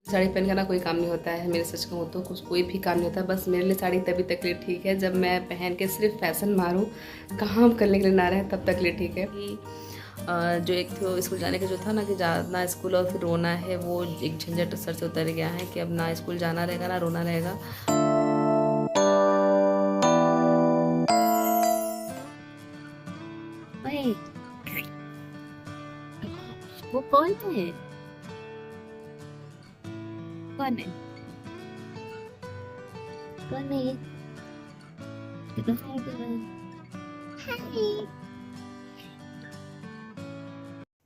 साड़ी पहन के ना कोई काम नहीं होता है, मेरे सच कहूँ तो कुछ कोई भी काम नहीं होता। बस मेरे लिए साड़ी तभी तक लिए ठीक है जब मैं पहन के सिर्फ फैशन मारूँ, काम करने के लिए ना रहे, तब तक लिए ठीक है। कि जो एक तो स्कूल जाने का जो था ना कि जाना स्कूल और फिर रोना है, वो एक झंझट सर से उतर गया है कि अब ना स्कूल जाना रहेगा ना रोना रहेगा। ओए, वो कौन है? कौन है? कौन है ये? देखो हाय करो। Hi.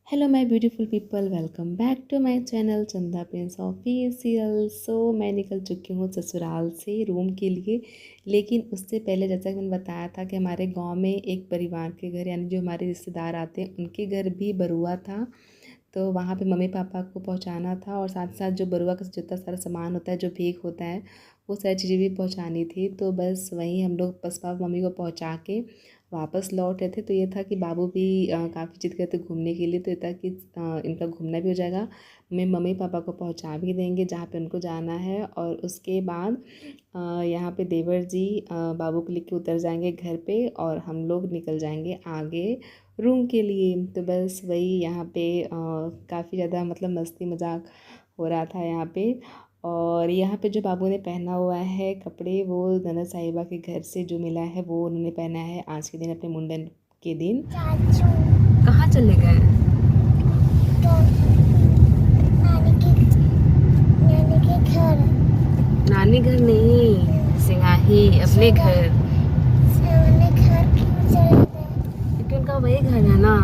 Hello my beautiful people, welcome back to my channel Chanda prince official. So मैं निकल चुकी हूँ ससुराल से रूम के लिए, लेकिन उससे पहले जैसा कि मैंने बताया था कि हमारे गांव में एक परिवार के घर यानी जो हमारे रिश्तेदार आते हैं उनके घर भी बरुआ था। तो वहाँ पे मम्मी पापा को पहुँचाना था और साथ साथ जो बरुआ का जितना सारा सामान होता है, जो भीख होता है, वो सारी चीज़ें भी पहुँचानी थी। तो बस वहीं हम लोग बस पापा मम्मी को पहुँचा के वापस लौट रहे थे। तो ये था कि बाबू भी काफ़ी जिद करते घूमने के लिए, तो ये था कि इनका घूमना भी हो जाएगा, मैं मम्मी पापा को पहुंचा भी देंगे जहाँ पे उनको जाना है। और उसके बाद यहाँ पे देवर जी बाबू को लेके उतर जाएंगे घर पे और हम लोग निकल जाएंगे आगे रूम के लिए। तो बस वही यहाँ पे काफ़ी ज़्यादा मतलब मस्ती मजाक हो रहा था यहाँ पे। और यहाँ पे जो बाबू ने पहना हुआ है कपड़े, वो ननद साहिबा के घर से जो मिला है वो उन्होंने पहना है आज के दिन, अपने मुंडन के दिन। चाचू कहाँ चले गए? तो नानी के घर। नानी घर नहीं, सिंगाही अपने घर, सामने घर क्यों चले गए? क्योंकि उनका वही घर है ना,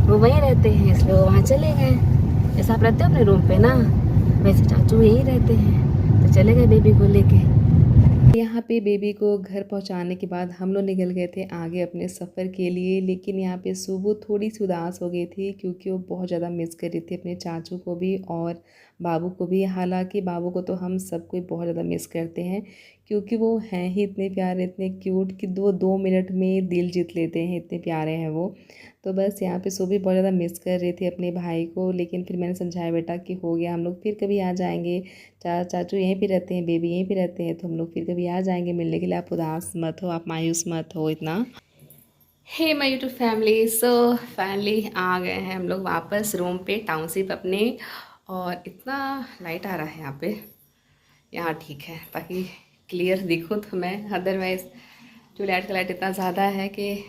वो वहीं रहते हैं इसलिए वो वहाँ चले गए। जैसे आप रहते हो अपने रूम पे ना, वैसे चाचू यहीं रहते हैं, तो चले गए बेबी को लेके। यहाँ पे बेबी को घर पहुँचाने के बाद हम लोग निकल गए थे आगे अपने सफ़र के लिए। लेकिन यहाँ पे सुबह थोड़ी सी उदास हो गई थी क्योंकि वो बहुत ज़्यादा मिस कर रही थी अपने चाचू को भी और बाबू को भी। हालांकि बाबू को तो हम सबको बहुत ज़्यादा मिस करते हैं क्योंकि वो हैं ही इतने प्यारे, इतने क्यूट कि 2 मिनट में दिल जीत लेते हैं, इतने प्यारे हैं वो। तो बस यहाँ पे सुबह बहुत ज़्यादा मिस कर रही थी अपने भाई को, लेकिन फिर मैंने समझाया बेटा कि हो गया, हम लोग फिर कभी आ जाएंगे, चाचू यहीं पे रहते हैं, बेबी यहीं पे रहते हैं, तो हम लोग फिर कभी आ जाएंगे मिलने के लिए। आप उदास मत हो, आप मायूस मत हो इतना। Hey my YouTube family, so finally आ गए हैं हम लोग वापस रूम पे, टाउनशिप अपने। और इतना लाइट आ रहा है यहाँ पे, यहाँ ठीक है ताकि क्लियर दिखूँ तो मैं, अदरवाइज़ जो लाइट का लाइट इतना ज़्यादा है कि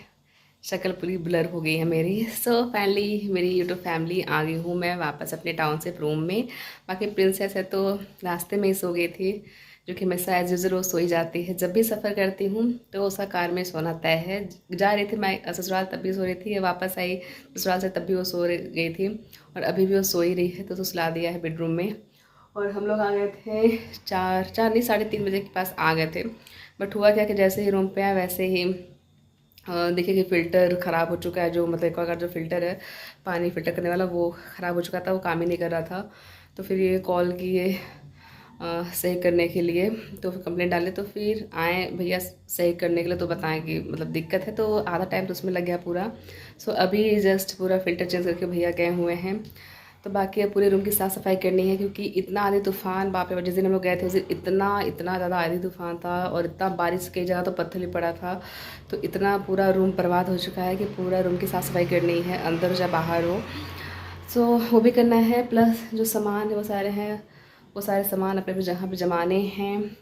शक्ल पूरी ब्लर हो गई है मेरी। सो फाइनली मेरी यूट्यूब फैमिली आ गई हूँ मैं वापस अपने टाउनशिप रूम में। बाकी प्रिंसेस है तो रास्ते में ही सो गई थी, जो कि हमेशा एज यूजल वो सो ही जाती है। जब भी सफ़र करती हूँ तो उसका कार में सोना तय है। जा रही थी मैं ससुराल तब भी सो रही थी, वापस आई ससुराल से तब भी वो सो गई थी, और अभी भी वो सो ही रही है। तो सुला दिया है बेडरूम में। और हम लोग आ गए थे चार नहीं 3:30 बजे के पास आ गए थे। बट हुआ क्या कि जैसे ही रूम पे आए वैसे ही देखिए कि फ़िल्टर ख़राब हो चुका है, जो मतलब एक्वागार्ड का जो फ़िल्टर है पानी फ़िल्टर करने वाला, वो ख़राब हो चुका था, वो काम ही नहीं कर रहा था। तो फिर ये कॉल किए सही करने के लिए, तो फिर कंप्लेंट डाले, तो फिर आए भैया सही करने के लिए, तो बताएं कि मतलब दिक्कत है। तो आधा टाइम तो उसमें लग गया पूरा। सो अभी जस्ट पूरा फ़िल्टर चेंज करके भैया गए हुए हैं। तो बाकी अब पूरे रूम की साफ़ सफाई करनी है क्योंकि इतना आंधी तूफ़ान, बाप रे, जिस दिन हम लोग गए थे उस दिन इतना ज़्यादा आंधी तूफ़ान था और इतना बारिश कई जगह तो पत्थर ही पड़ा था। तो इतना पूरा रूम बर्बाद हो चुका है कि पूरा रूम की साफ़ सफाई करनी है, अंदर हो या बाहर हो। सो वो भी करना है, प्लस जो सामान है वो सारे हैं, वो सारे सामान अपने जगह पे जमाने हैं,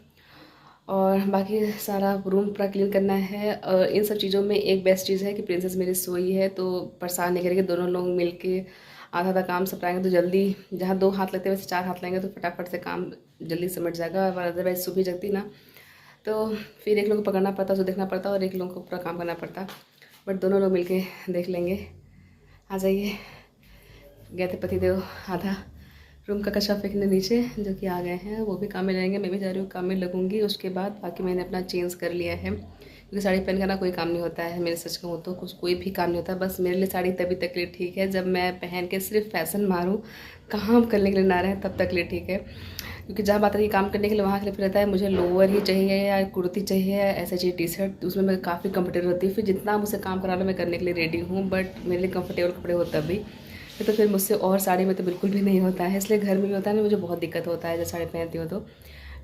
और बाकी सारा रूम पूरा क्लीन करना है। और इन सब चीज़ों में एक बेस्ट चीज़ है कि प्रिंसेस मेरी सोई है तो परेशान नहीं करेगी। दोनों लोग मिल के आधा आधा काम सपटाएंगे तो जल्दी, जहाँ 2 हाथ लगते हैं वैसे 4 हाथ लगेंगे तो फटाफट से काम जल्दी सिमट जाएगा। और अदरवाइज सुबह जगती ना तो फिर एक लोग को पकड़ना पड़ता, उसको देखना पड़ता और एक लोग को पूरा काम करना पड़ता। बट दोनों लोग मिल के देख लेंगे। आ जाइए, गए थे पतिदेव आधा रूम का कचरा फेंकने नीचे, जो कि आ गए हैं, वो भी काम में रहेंगे। मैं भी जा रही हूँ काम में लगूंगी उसके बाद। बाकी मैंने अपना चेंज कर लिया है क्योंकि साड़ी पहन कर ना कोई काम नहीं होता है, मेरे सच कहूँ तो कुछ कोई भी काम नहीं होता। बस मेरे लिए साड़ी तभी तक लिए ठीक है जब मैं पहन के सिर्फ फैशन मारूँ, काम करने के लिए ना रहे, तब तक लिए ठीक है। क्योंकि जहाँ बात रही है काम करने के लिए, वहाँ के लिए फिर रहता है मुझे लोअर ही चाहिए या कुर्ती चाहिए, ऐसा चाहिए टी शर्ट, तो उसमें मैं काफ़ी कंफर्टेबल होती है। फिर जितना मुझसे काम करा लो मैं करने के लिए रेडी हूँ, बट मेरे लिए कंफर्टेबल कपड़े हो तभी तो फिर मुझसे और साड़ी में तो बिल्कुल भी नहीं होता है, इसलिए घर में भी होता है ना, मुझे बहुत दिक्कत होता है जब साड़ी पहनती हूँ तो।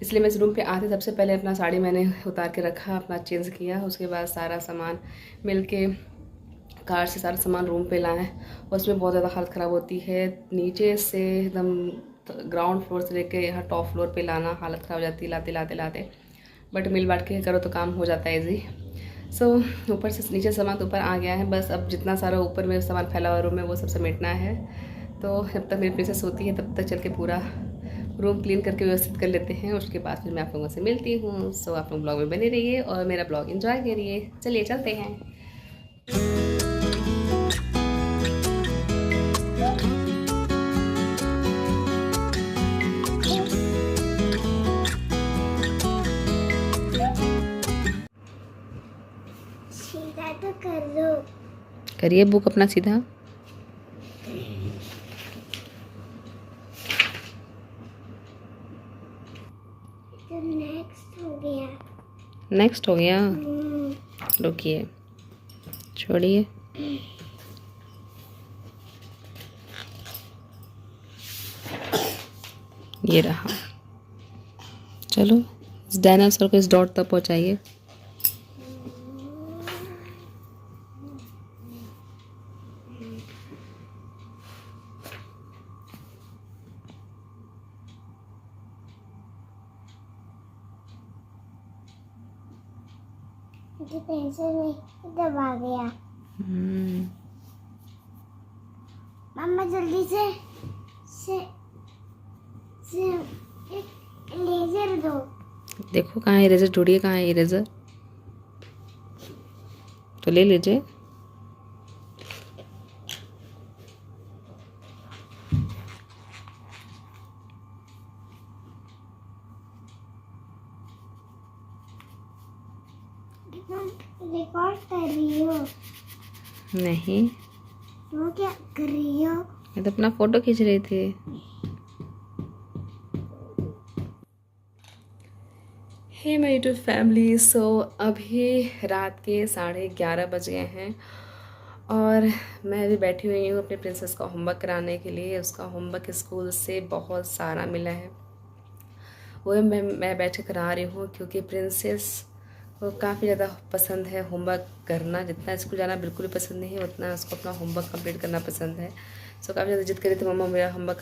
इसलिए मैं इस रूम पे आते सबसे पहले अपना साड़ी मैंने उतार के रखा, अपना चेंज किया, उसके बाद सारा सामान मिल के कार से सारा सामान रूम पे लाएँ। उसमें बहुत ज़्यादा हालत ख़राब होती है, नीचे से एकदम ग्राउंड फ्लोर से लेके यहाँ टॉप फ्लोर पे लाना, हालत ख़राब हो जाती है लाते। बट मिल बांट के करो तो काम हो जाता है ईजी। सो ऊपर से नीचे सामान तो ऊपर आ गया है, बस अब जितना सारा ऊपर में सामान फैला हुआ रूम में वो सब समेटना है। तो जब तक मेरी प्रिंसेस होती है तब तक चल के पूरा रूम क्लीन करके व्यवस्थित कर लेते हैं, उसके बाद फिर मैं आप लोगों से मिलती हूँ। सो आप लोग ब्लॉग में बने रहिए और मेरा ब्लॉग एंजॉय करिए। चलिए चलते हैं। सीधा तो कर लो। करिए बुक अपना सीधा। तो नेक्स्ट हो गया। नेक्स्ट हो गया, रुकिए, छोड़िए। ये रहा, चलो इस डायनासोर को इस डॉट तक पहुंचाइए। मुझे पेंसिल में दबा गया। मम्मा जल्दी से एक लेजर दो। देखो कहाँ है इरेजर, ढूंढिए कहाँ है इरेजर, तो ले लीजिए। रिकॉर्ड कर रही हो? नहीं, वो क्या कर रही हो? मैं तो अपना फोटो खींच रही थी। हे माय यूट्यूब फैमिली, सो अभी रात के 11:30 बज गए हैं और मैं अभी बैठी हुई हूँ अपने प्रिंसेस का होमवर्क कराने के लिए। उसका होमवर्क स्कूल से बहुत सारा मिला है, वो मैं बैठ के करा रही हूँ क्योंकि प्रिंसेस को काफ़ी ज़्यादा पसंद है होमवर्क करना। जितना स्कूल जाना बिल्कुल भी पसंद नहीं है, उतना उसको अपना होमवर्क कंप्लीट करना पसंद है। सो काफ़ी ज़्यादा जिद करी थी, मम्मा मेरा होमवर्क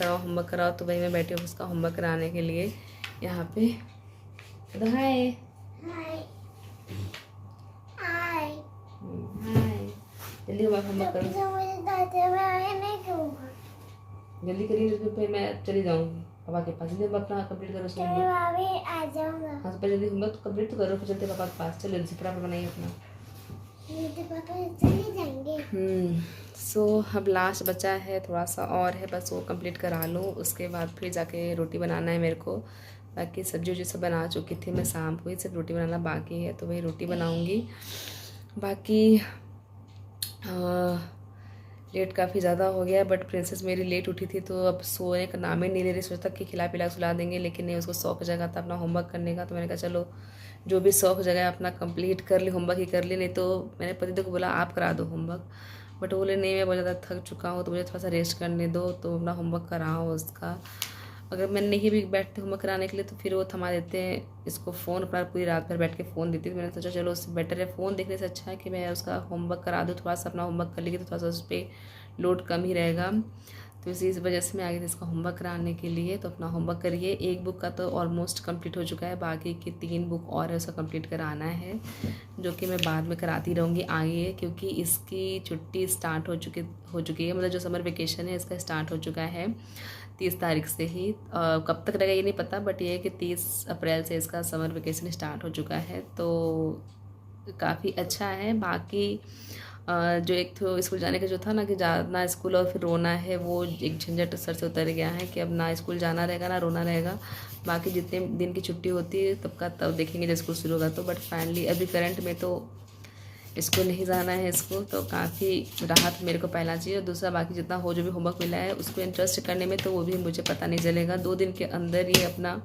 कराओ, तो वही मैं बैठी हूँ उसका होमवर्क कराने के लिए यहाँ पे। हाय हाय जल्दी होमवर्क करो, जो मुझे दाते में आए नहीं कहूँगा। जल्दी करिए, फिर मैं चली जाऊँगी पापा के पास। जल्दी अपना कंप्लीट करो उसका मैं होमवर्क। भाभी आ जाऊँगा। हाँ, पहले जल्दी होमवर्क कंप्लीट तो करो, फिर चलते पापा के पास। चलो जल्दी फटाफट बनाइए अपना। मेरे पापा चले जाएंगे। सो अब लास्ट बचा है, थोड़ा सा और है, बस वो कंप्लीट करा लूँ, उसके बाद फिर जाके रोटी बनाना है मेरे को। बाकी सब्जी वब्जी सब बना चुकी थी मैं शाम को ही, सिर्फ रोटी बनाना बाकी है, तो वही रोटी बनाऊँगी। बाकी लेट काफ़ी ज़्यादा हो गया, बट प्रिंसेस मेरी लेट उठी थी तो अब सोने का नाम ही नहीं ले रही। सोचता कि खिला पिला सुला देंगे, लेकिन नहीं, उसको शौक जगह था अपना होमवर्क करने का। तो मैंने कहा चलो जो भी शौक जगह अपना कंप्लीट कर ली, होमवर्क ही कर ली। नहीं तो मैंने पति को बोला आप करा दो होमवर्क, बट बोले नहीं मैं बहुत ज़्यादा थक चुका हूँ तो मुझे थोड़ा सा रेस्ट करने दो, तो अपना होमवर्क कराओ उसका। अगर मैं नहीं भी बैठते होमवर्क कराने के लिए तो फिर वो थमा देते हैं इसको फ़ोन, अपना पूरी रात भर बैठ के फ़ोन देती थी। मैंने सोचा चलो उससे बेटर है, फ़ोन देखने से अच्छा है कि मैं उसका होमवर्क करा दूँ, थोड़ा सा अपना होमवर्क कर लेगी तो थोड़ा सा उस पर लोड कम ही रहेगा। तो इसी वजह से मैं आ गई थी इसका होमवर्क कराने के लिए। तो अपना होमवर्क करिए। एक बुक का तो ऑलमोस्ट कंप्लीट हो चुका है, बाकी की 3 बुक और है उसका कंप्लीट कराना है, जो कि मैं बाद में कराती रहूँगी आगे, क्योंकि इसकी छुट्टी स्टार्ट हो चुकी है। मतलब जो समर वेकेशन है इसका स्टार्ट हो चुका है 30 तारीख से ही। कब तक रहेगा ये नहीं पता, बट ये है कि 30 अप्रैल से इसका समर वेकेशन स्टार्ट हो चुका है, तो काफ़ी अच्छा है। बाकी जो एक तो स्कूल जाने का जो था ना कि जाना स्कूल और फिर रोना है, वो एक झंझट सर से उतर गया है कि अब ना स्कूल जाना रहेगा ना रोना रहेगा। बाकी जितने दिन की छुट्टी होती है तब का तब देखेंगे जब स्कूल शुरू होगा तो। बट फाइनली अभी करंट में तो स्कूल नहीं जाना है इसको, तो काफ़ी राहत मेरे को पहला चाहिए। और दूसरा बाकी जितना हो जो भी होमवर्क मिला है उसको इंटरेस्ट करने में, तो वो भी मुझे पता नहीं चलेगा। 2 दिन के अंदर ये अपना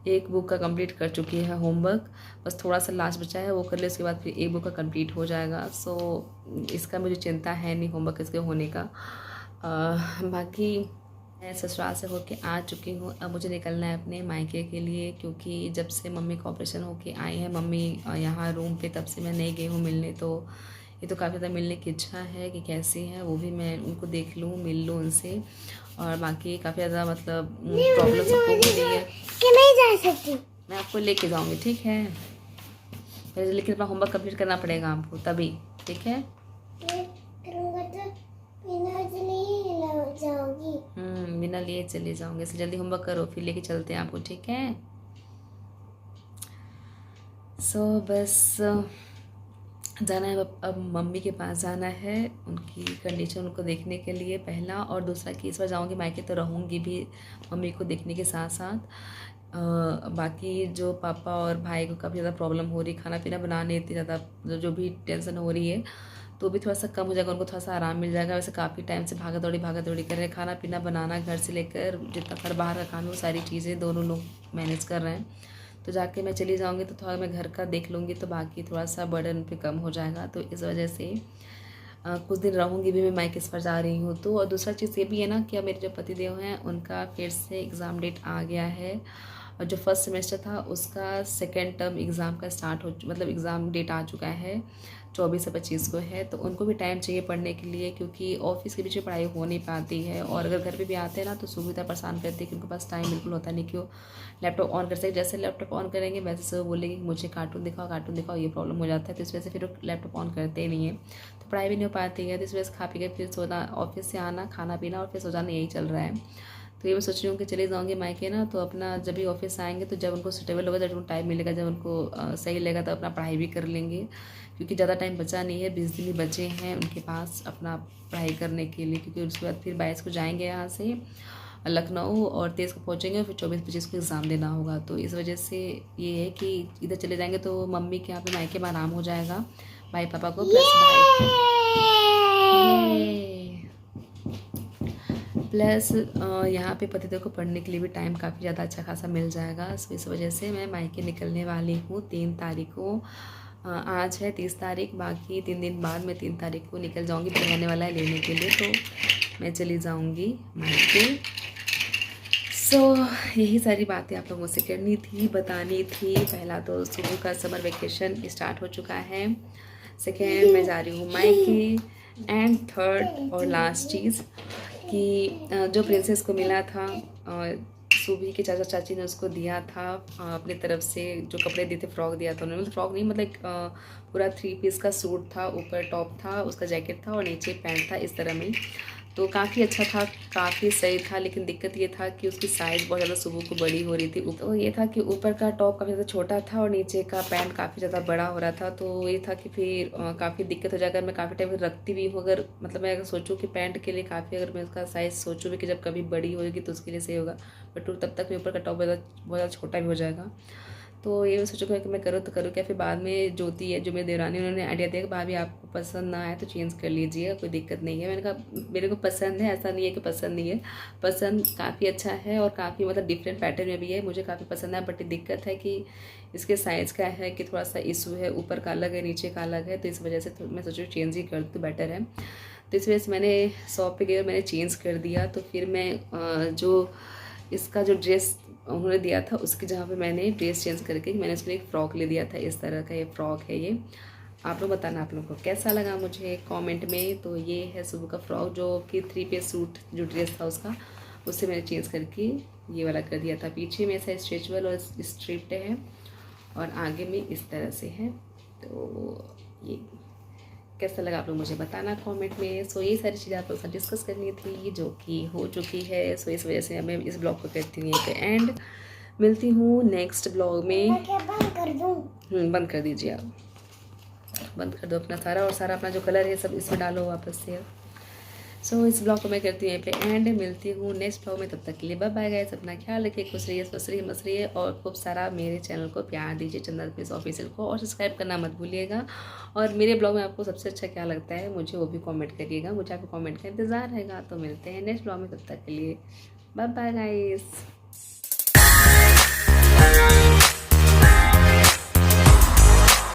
एक बुक का कंप्लीट कर चुकी है होमवर्क, बस थोड़ा सा लास्ट बचा है वो कर ले, उसके बाद फिर एक बुक का कंप्लीट हो जाएगा। सो इसका मुझे चिंता है नहीं होमवर्क इसके होने का। बाकी मैं ससुराल से होके आ चुकी हूँ। अब मुझे निकलना है अपने मायके के लिए, क्योंकि जब से मम्मी का ऑपरेशन होके आई है मम्मी यहाँ रूम पे, तब से मैं नहीं गई हूँ मिलने। तो ये तो काफ़ी ज़्यादा मिलने की इच्छा है कि कैसी है, वो भी मैं उनको देख लूँ, मिल लूँ उनसे। और बाकी काफ़ी ज़्यादा मतलब प्रॉब्लम सबको हो रही है कि नहीं जा सकती। मैं आपको लेके जाऊँगी, ठीक है, लेकिन अपना होमवर्क कंप्लीट करना पड़ेगा आपको तभी, ठीक है। करूँगा तो बिना नहीं जाऊंगी। बिना लिए चले जाऊँगे, इसलिए जल्दी होमवर्क करो, फिर लेके चलते हैं आपको, ठीक है। बस जाना है अब मम्मी के पास जाना है, उनकी कंडीशन उनको देखने के लिए पहला, और दूसरा कि इस बार जाऊँगी मायके तो रहूँगी भी मम्मी को देखने के साथ साथ। बाकी जो पापा और भाई को काफ़ी ज़्यादा प्रॉब्लम हो रही, खाना पीना बनाने इतनी ज़्यादा जो भी टेंशन हो रही है, तो भी थोड़ा सा कम हो जाएगा, उनको थोड़ा सा आराम मिल जाएगा। वैसे काफ़ी टाइम से भागा दौड़ी कर रहे हैं, खाना पीना बनाना घर से लेकर जितना सारा बाहर का काम है वो सारी चीज़ें दोनों लोग मैनेज कर रहे हैं। तो जाके मैं चली जाऊँगी तो थोड़ा मैं घर का देख लूँगी, तो बाकी थोड़ा सा बर्डन पे कम हो जाएगा। तो इस वजह से कुछ दिन रहूँगी भी मैं मायके पर जा रही हूँ तो। और दूसरा चीज़ ये भी है ना कि अब मेरे जो पतिदेव हैं उनका फिर से एग्ज़ाम डेट आ गया है, और जो फर्स्ट सेमेस्टर था उसका सेकेंड टर्म एग्ज़ाम का मतलब एग्ज़ाम डेट आ चुका है, 24 से 25 को है। तो उनको भी टाइम चाहिए पढ़ने के लिए, क्योंकि ऑफिस के बीच में पढ़ाई हो नहीं पाती है, और अगर घर पे भी आते हैं ना तो सुविधा परेशान करती है कि उनके पास टाइम बिल्कुल होता नहीं कि वो लैपटॉप ऑन कर सके। जैसे लैपटॉप ऑन करेंगे वैसे से वो बोलेंगे कि मुझे कार्टून दिखाओ, ये प्रॉब्लम हो जाता है। तो इस वजह से फिर वो लैपटॉप ऑन करते ही नहीं है, तो पढ़ाई भी नहीं हो पाती है। तो इस वजह से खा पी कर फिर सोना, ऑफिस से आना, खाना पीना और फिर सो जाना, यही चल रहा है। तो ये मैं सोच रही हूँ कि चले जाऊँगी मायके ना, तो अपना जब भी ऑफिस आएंगे तो जब उनको सूटेबल होगा, जब उनको टाइम मिलेगा, जब उनको सही लगेगा, तो अपना पढ़ाई भी कर लेंगे, क्योंकि ज़्यादा टाइम बचा नहीं है, 20 दिन ही बचे हैं उनके पास अपना पढ़ाई करने के लिए। क्योंकि उसके बाद फिर 22 को जाएंगे यहाँ से लखनऊ, और 23 को पहुँचेंगे, फिर 24-25 को एग्ज़ाम देना होगा। तो इस वजह से ये है कि इधर चले जाएंगे तो मम्मी के यहाँ पे मायके में आराम हो जाएगा, भाई पापा को प्लस प्लस यहाँ पे पतिदेव को पढ़ने के लिए भी टाइम काफ़ी ज़्यादा अच्छा खासा मिल जाएगा। सो इस वजह से मैं मायके निकलने वाली हूँ 3 तारीख को। आज है 30 तारीख, बाकी 3 दिन बाद मैं 3 तारीख को निकल जाऊँगी, भाई आने वाला है लेने के लिए, तो मैं चली जाऊँगी मायके। यही सारी बातें आप लोगों से करनी थी, बतानी थी। पहला तो सुबह का समर वेकेशन स्टार्ट हो चुका है, सेकेंड मैं जा रही हूँ मायके, एंड थर्ड और लास्ट चीज़ कि जो प्रिंसेस को मिला था, सुबह के चाचा चाची ने उसको दिया था अपनी तरफ से, जो कपड़े दिए थे, फ्रॉक दिया था उन्होंने, मतलब फ्रॉक नहीं, मतलब पूरा 3 पीस का सूट था, ऊपर टॉप था, उसका जैकेट था और नीचे पैंट था, इस तरह में। तो काफ़ी अच्छा था, काफ़ी सही था, लेकिन दिक्कत ये था कि उसकी साइज़ बहुत ज़्यादा सुबह को बड़ी हो रही थी। तो ये था कि ऊपर का टॉप काफ़ी ज़्यादा छोटा था और नीचे का पैंट काफ़ी ज़्यादा बड़ा हो रहा था। तो ये था कि फिर काफ़ी दिक्कत हो जाएगा। मैं काफ़ी टाइम रखती भी हूँ, अगर मतलब मैं अगर सोचूँ कि पैंट के लिए काफ़ी, अगर मैं उसका साइज़ सोचूँ भी कि जब कभी बड़ी होगी तो उसके लिए सही होगा, बट तब तक ऊपर का टॉप बहुत ज़्यादा छोटा भी हो जाएगा। तो ये मैं सोचूँ कि मैं करूँ तो करूँ क्या। फिर बाद में ज्योति है जो मेरी देवरानी, उन्होंने आइडिया दिया कि भाभी आपको पसंद ना आए तो चेंज कर लीजिए, कोई दिक्कत नहीं है। मैंने कहा मेरे को पसंद है, ऐसा नहीं है कि पसंद नहीं है, पसंद काफ़ी अच्छा है और काफ़ी मतलब डिफरेंट पैटर्न में भी है, मुझे काफ़ी पसंद है। बट दिक्कत है कि इसके साइज़ का है कि थोड़ा सा इशू है, ऊपर का अलग है, नीचे का अलग है, तो इस वजह से मैं सोचूँ चेंज ही कर तो बेटर है। तो इस वजह से मैंने शॉप पे गई और मैंने चेंज कर दिया। तो फिर मैं जो इसका जो ड्रेस उन्होंने दिया था उसकी जहाँ पे मैंने ड्रेस चेंज करके मैंने उसके लिए एक फ़्रॉक ले दिया था, इस तरह का ये फ़्रॉक है। ये आप लोग बताना आप लोग को कैसा लगा मुझे कमेंट में। तो ये है सुबह का फ़्रॉक जो कि 3 पीस सूट जो ड्रेस था उसका, उससे मैंने चेंज करके ये वाला कर दिया था। पीछे में ऐसा स्ट्रेचबल और स्ट्रिप्ड है और आगे में इस तरह से है। तो ये कैसा लगा आप लोग मुझे बताना कमेंट में। सो ये सारी चीज़ें आप लोग से डिस्कस करनी थी जो कि हो चुकी है। सो इस वजह से मैं इस ब्लॉग को करती हूँ यहीं पे एंड। मिलती हूँ नेक्स्ट ब्लॉग में। बंद कर दूँ? बंद कर दीजिए आप, बंद कर दो अपना सारा, और सारा अपना जो कलर है सब इसमें डालो वापस से। सो इस ब्लॉग को मैं करती हूँ यहीं पे एंड। मिलती हूँ नेक्स्ट ब्लॉग में, तब तक के लिए बाय बाय गाइस। अपना ख्याल रखिए, खुश रहिए, स्वस्थ रहिए, मस्त रहिए और खूब सारा मेरे चैनल को प्यार दीजिए, चंदन प्लीज ऑफिशियल को, और सब्सक्राइब करना मत भूलिएगा। और मेरे ब्लॉग में आपको सबसे अच्छा क्या लगता है मुझे वो भी कमेंट करिएगा, मुझे आपको कमेंट का इंतज़ार रहेगा। तो मिलते हैं नेक्स्ट ब्लॉग में, तब तक के लिए बाय बाय गाइस।